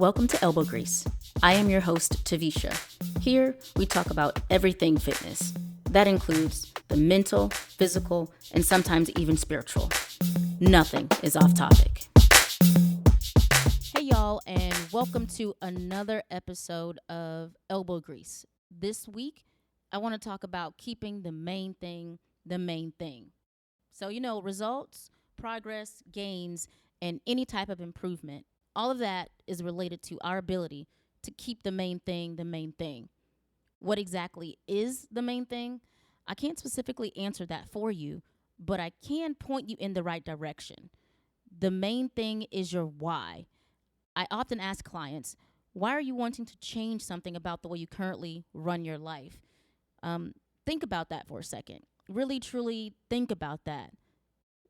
Welcome to Elbow Grease. I am your host, Taversha. Here, we talk about everything fitness. That includes the mental, physical, and sometimes even spiritual. Nothing is off topic. Hey, y'all, and welcome to another episode of Elbow Grease. This week, I want to talk about keeping the main thing the main thing. So, results, progress, gains, and any type of improvement. All of that is related to our ability to keep the main thing. What exactly is the main thing? I can't specifically answer that for you, but I can point you in the right direction. The main thing is your why. I often ask clients, why are you wanting to change something about the way you currently run your life? Think about that for a second. Really, truly think about that.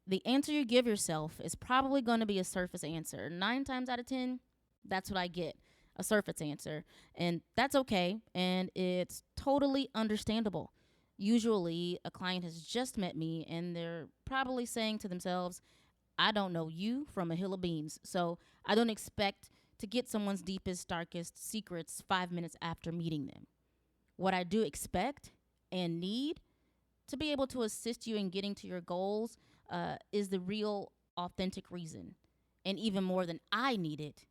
The answer you give yourself is probably going to be a surface answer. 9 times out of 10, that's what I get, a surface answer. And that's okay, and it's totally understandable. Usually, a client has just met me, and they're probably saying to themselves, I don't know you from a hill of beans, so I don't expect to get someone's deepest, darkest secrets 5 minutes after meeting them. What I do expect and need to be able to assist you in getting to your goals is the real, authentic reason. And even more than I need it,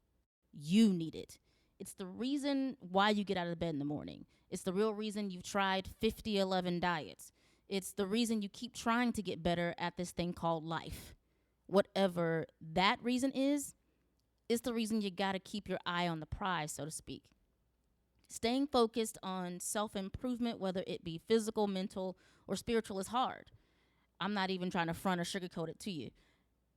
you need it. It's the reason why you get out of bed in the morning. It's the real reason you've tried 50-11 diets. It's the reason you keep trying to get better at this thing called life. Whatever that reason is the reason you got to keep your eye on the prize, so to speak. Staying focused on self-improvement, whether it be physical, mental, or spiritual, is hard. I'm not even trying to front or sugarcoat it to you.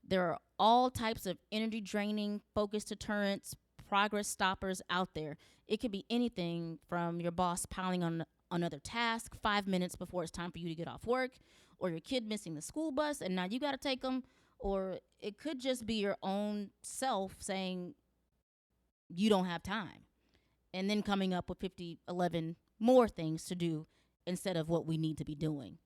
There are all types of energy draining, focus deterrents, progress stoppers out there. It could be anything from your boss piling on another task 5 minutes before it's time for you to get off work, or your kid missing the school bus and now you got to take them, or it could just be your own self saying you don't have time, and then coming up with 50-11 more things to do instead of what we need to be doing.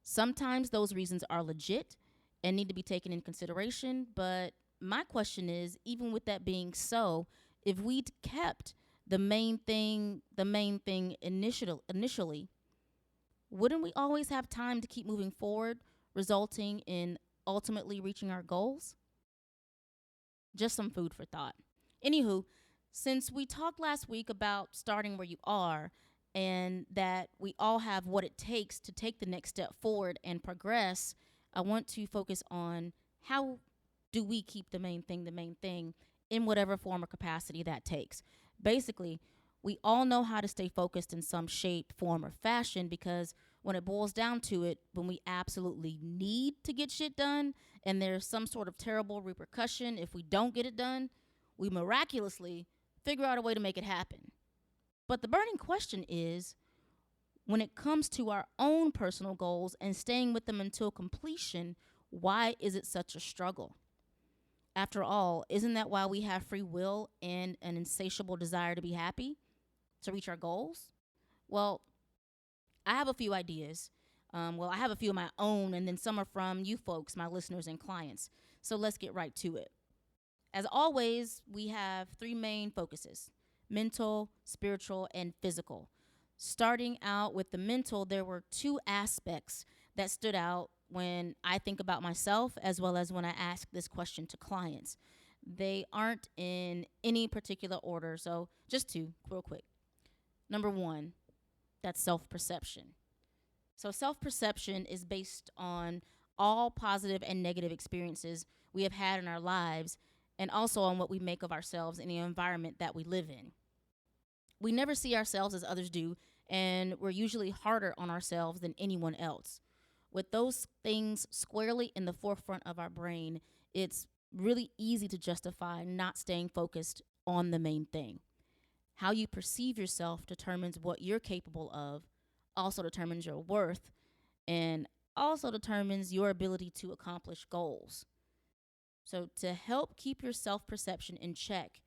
Sometimes those reasons are legit and need to be taken in consideration, but my question is, even with that being so, if we'd kept the main thing initially, wouldn't we always have time to keep moving forward, resulting in ultimately reaching our goals? Just some food for thought. Anywho, since we talked last week about starting where you are, and that we all have what it takes to take the next step forward and progress, I want to focus on how do we keep the main thing in whatever form or capacity that takes. Basically, we all know how to stay focused in some shape, form, or fashion, because when it boils down to it, when we absolutely need to get shit done and there's some sort of terrible repercussion if we don't get it done, we miraculously figure out a way to make it happen. But the burning question is, when it comes to our own personal goals and staying with them until completion, why is it such a struggle? After all, isn't that why we have free will and an insatiable desire to be happy, to reach our goals? Well, I have a few ideas. I have a few of my own, and then some are from you folks, my listeners and clients. So let's get right to it. As always, we have 3 main focuses: mental, spiritual, and physical. Starting out with the mental, there were 2 aspects that stood out when I think about myself, as well as when I ask this question to clients. They aren't in any particular order, so just 2 real quick. Number 1, that's self-perception. So self-perception is based on all positive and negative experiences we have had in our lives, and also on what we make of ourselves in the environment that we live in. We never see ourselves as others do, and we're usually harder on ourselves than anyone else. With those things squarely in the forefront of our brain, it's really easy to justify not staying focused on the main thing. How you perceive yourself determines what you're capable of, also determines your worth, and also determines your ability to accomplish goals. So to help keep your self-perception in check,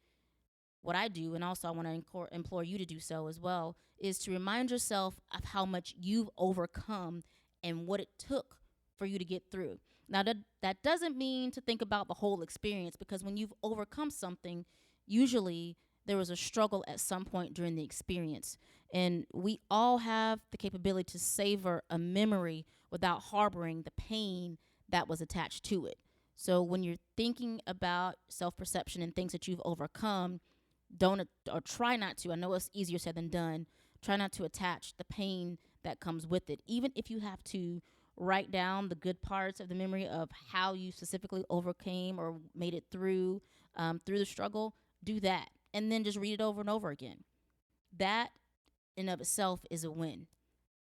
what I do, and also I want to implore you to do so as well, is to remind yourself of how much you've overcome and what it took for you to get through. Now, that doesn't mean to think about the whole experience, because when you've overcome something, Usually, there was a struggle at some point during the experience. And we all have the capability to savor a memory without harboring the pain that was attached to it. So when you're thinking about self perception and things that you've overcome, don't or try not to. I know it's easier said than done. Try not to attach the pain that comes with it. Even if you have to write down the good parts of the memory of how you specifically overcame or made it through the struggle, do that. And then just read it over and over again. That in of itself is a win.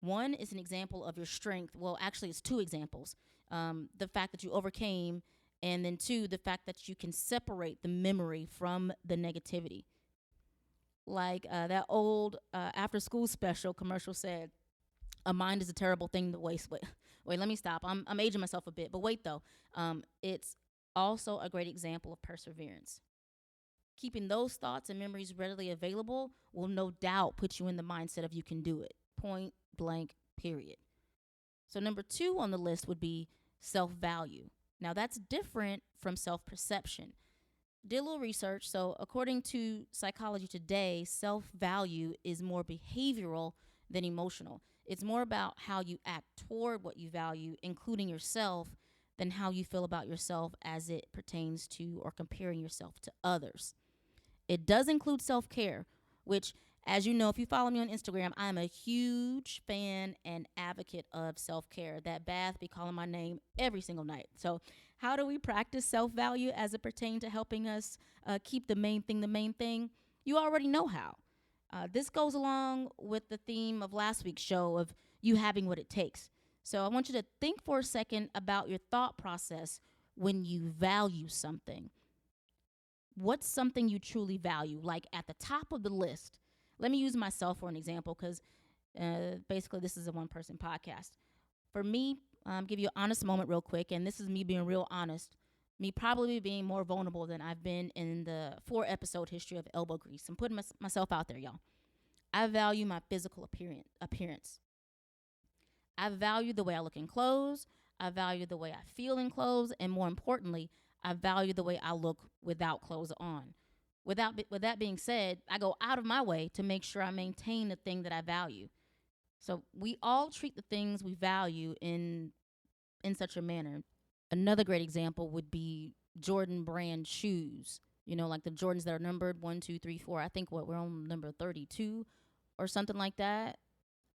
One is an example of your strength. Well, actually, it's two examples. The fact that you overcame, and then two, the fact that you can separate the memory from the negativity. Like that old after school special commercial said, a mind is a terrible thing to waste. Wait, let me stop. I'm aging myself a bit, but wait though. It's also a great example of perseverance. Keeping those thoughts and memories readily available will no doubt put you in the mindset of you can do it. Point blank, period. So, number two on the list would be self value. Now, that's different from self perception. Did a little research. So, according to Psychology Today, self value is more behavioral than emotional. It's more about how you act toward what you value, including yourself, than how you feel about yourself as it pertains to or comparing yourself to others. It does include self care, which, as you know, if you follow me on Instagram, I'm a huge fan and advocate of self care. That bath be calling my name every single night. So, how do we practice self value as it pertains to helping us keep the main thing the main thing? You already know how. This goes along with the theme of last week's show of you having what it takes. So, I want you to think for a second about your thought process when you value something. What's something you truly value, like at the top of the list? Let me use myself for an example because basically this is a one person podcast. For me, give you an honest moment real quick, and this is me being real honest. Me probably being more vulnerable than I've been in the 4 episode history of elbow grease. I'm putting myself out there, y'all. I value my physical appearance. I value the way I look in clothes. I value the way I feel in clothes. And more importantly, I value the way I look without clothes on. With that being said, I go out of my way to make sure I maintain the thing that I value. So we all treat the things we value in such a manner. Another great example would be Jordan brand shoes. You know, like the Jordans that are numbered 1, 2, 3, 4. I think we're on number 32 or something like that.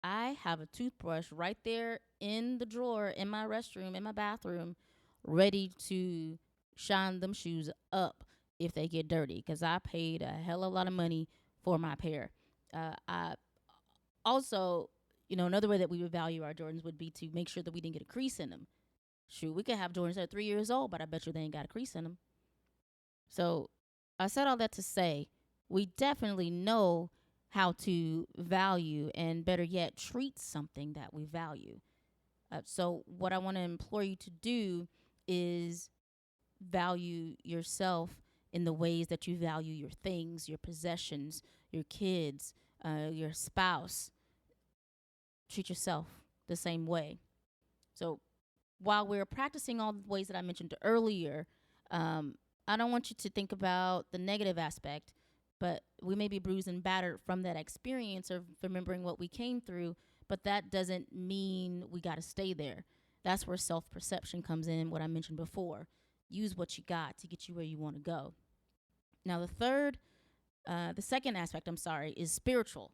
I have a toothbrush right there in the drawer in my restroom, in my bathroom, ready to shine them shoes up if they get dirty because I paid a hell of a lot of money for my pair. I also, another way that we would value our Jordans would be to make sure that we didn't get a crease in them. Shoot, we could have Jordans that are 3 years old, but I bet you they ain't got a crease in them. So I said all that to say we definitely know how to value and better yet treat something that we value. So what I want to implore you to do is value yourself in the ways that you value your things, your possessions, your kids, your spouse. Treat yourself the same way. So while we're practicing all the ways that I mentioned earlier, I don't want you to think about the negative aspect, but we may be bruised and battered from that experience or remembering what we came through, but that doesn't mean we got to stay there. That's where self-perception comes in, what I mentioned before. Use what you got to get you where you want to go. Now, the second aspect, is spiritual.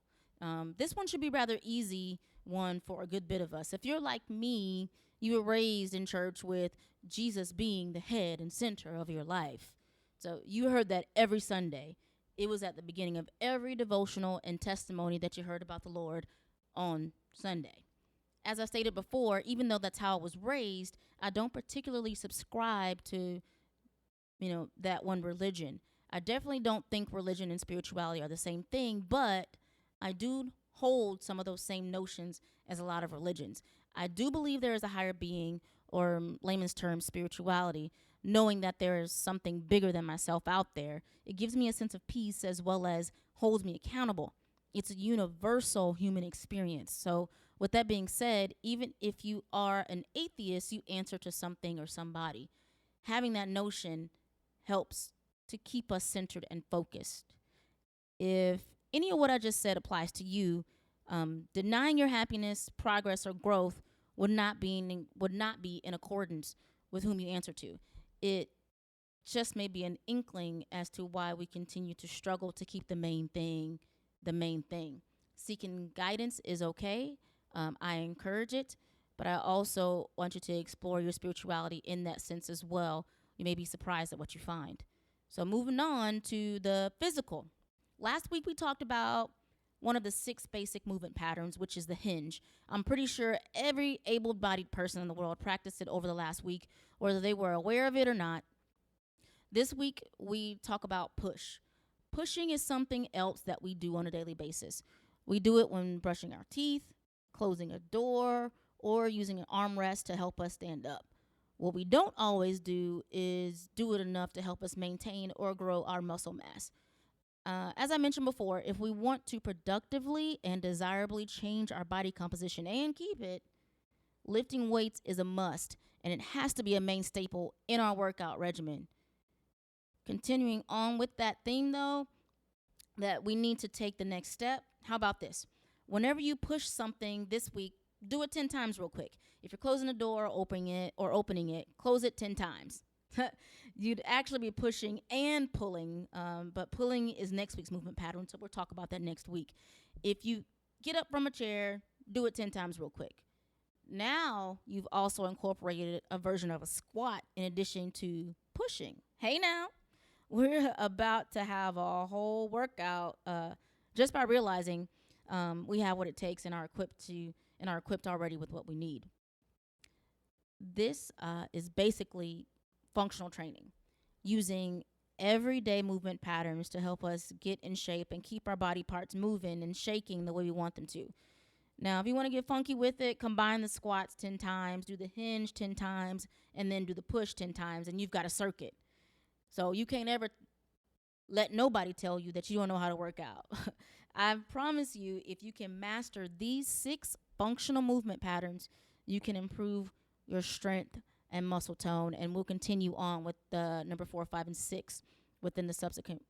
This one should be rather easy one for a good bit of us. If you're like me, you were raised in church with Jesus being the head and center of your life. So you heard that every Sunday. It was at the beginning of every devotional and testimony that you heard about the Lord on Sunday. As I stated before, even though that's how I was raised, I don't particularly subscribe to, that one religion. I definitely don't think religion and spirituality are the same thing, but I do hold some of those same notions as a lot of religions. I do believe there is a higher being, or layman's term, spirituality, knowing that there is something bigger than myself out there. It gives me a sense of peace as well as holds me accountable. It's a universal human experience. So with that being said, even if you are an atheist, you answer to something or somebody. Having that notion helps to keep us centered and focused. If any of what I just said applies to you, denying your happiness, progress, or growth would not be in accordance with whom you answer to. It just may be an inkling as to why we continue to struggle to keep the main thing the main thing. Seeking guidance is okay. I encourage it, but I also want you to explore your spirituality in that sense as well. You may be surprised at what you find. So, moving on to the physical. Last week we talked about one of the 6 basic movement patterns, which is the hinge. I'm pretty sure every able bodied person in the world practiced it over the last week, whether they were aware of it or not. This week, we talk about push. Pushing is something else that we do on a daily basis. We do it when brushing our teeth, closing a door, or using an armrest to help us stand up. What we don't always do is do it enough to help us maintain or grow our muscle mass. As I mentioned before, if we want to productively and desirably change our body composition and keep it, lifting weights is a must, and it has to be a main staple in our workout regimen. Continuing on with that theme, though, that we need to take the next step. How about this? Whenever you push something this week, do it 10 times real quick. If you're closing a door or opening it, close it 10 times. You'd actually be pushing and pulling, but pulling is next week's movement pattern, so we'll talk about that next week. If you get up from a chair, do it 10 times real quick. Now you've also incorporated a version of a squat in addition to pushing. Hey now, we're about to have a whole workout just by realizing we have what it takes and are equipped already with what we need. This is basically functional training, using everyday movement patterns to help us get in shape and keep our body parts moving and shaking the way we want them to. Now, if you want to get funky with it, combine the squats 10 times, do the hinge 10 times, and then do the push 10 times, and you've got a circuit. So you can't ever let nobody tell you that you don't know how to work out. I promise you, if you can master these 6 functional movement patterns, you can improve your strength and muscle tone, and we'll continue on with the number 4, 5, and 6 within the subsequent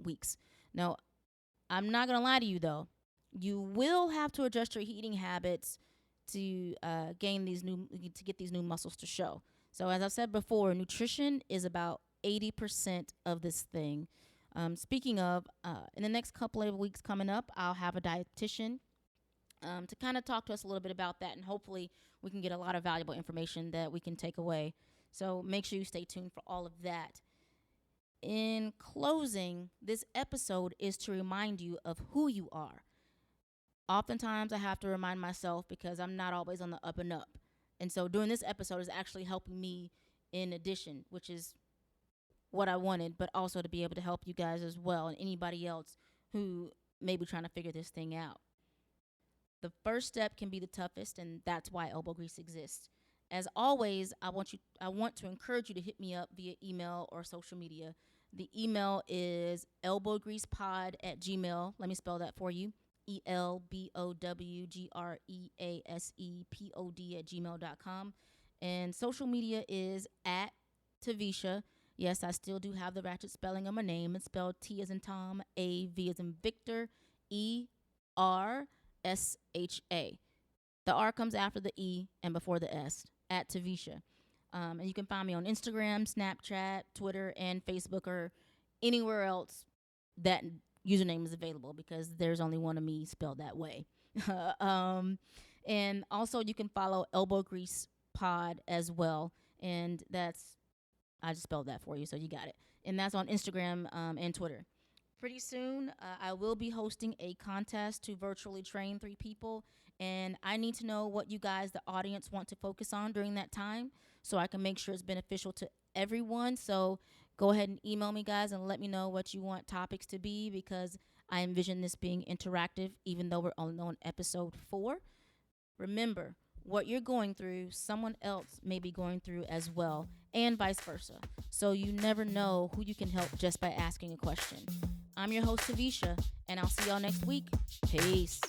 weeks. Now, I'm not gonna lie to you though. You will have to adjust your eating habits to get these new muscles to show. So as I've said before, nutrition is about 80% of this thing. Speaking of, in the next couple of weeks coming up, I'll have a dietitian to kind of talk to us a little bit about that, and hopefully we can get a lot of valuable information that we can take away. So make sure you stay tuned for all of that. In closing, this episode is to remind you of who you are. Oftentimes I have to remind myself because I'm not always on the up and up. And so doing this episode is actually helping me in addition, which is what I wanted, but also to be able to help you guys as well and anybody else who may be trying to figure this thing out. The first step can be the toughest, and that's why elbow grease exists. As always, I want to encourage you to hit me up via email or social media. The email is elbowgreasepod@gmail. Let me spell that for you. elbowgreasepod@gmail.com. And social media is at Taversha. Yes, I still do have the ratchet spelling of my name. It's spelled T as in Tom, A, V as in Victor, ERSHA. The R comes after the E and before the S, at Taversha. And you can find me on Instagram, Snapchat, Twitter, and Facebook, or anywhere else that username is available, because there's only one of me spelled that way. And also you can follow Elbow Grease Pod as well. And I just spelled that for you, so you got it. And that's on Instagram and Twitter. Pretty soon, I will be hosting a contest to virtually train 3 people, and I need to know what you guys, the audience, want to focus on during that time so I can make sure it's beneficial to everyone. So go ahead and email me, guys, and let me know what you want topics to be, because I envision this being interactive, even though we're only on episode 4. Remember, what you're going through, someone else may be going through as well, and vice versa. So you never know who you can help just by asking a question. I'm your host, Taversha, and I'll see y'all next week. Peace.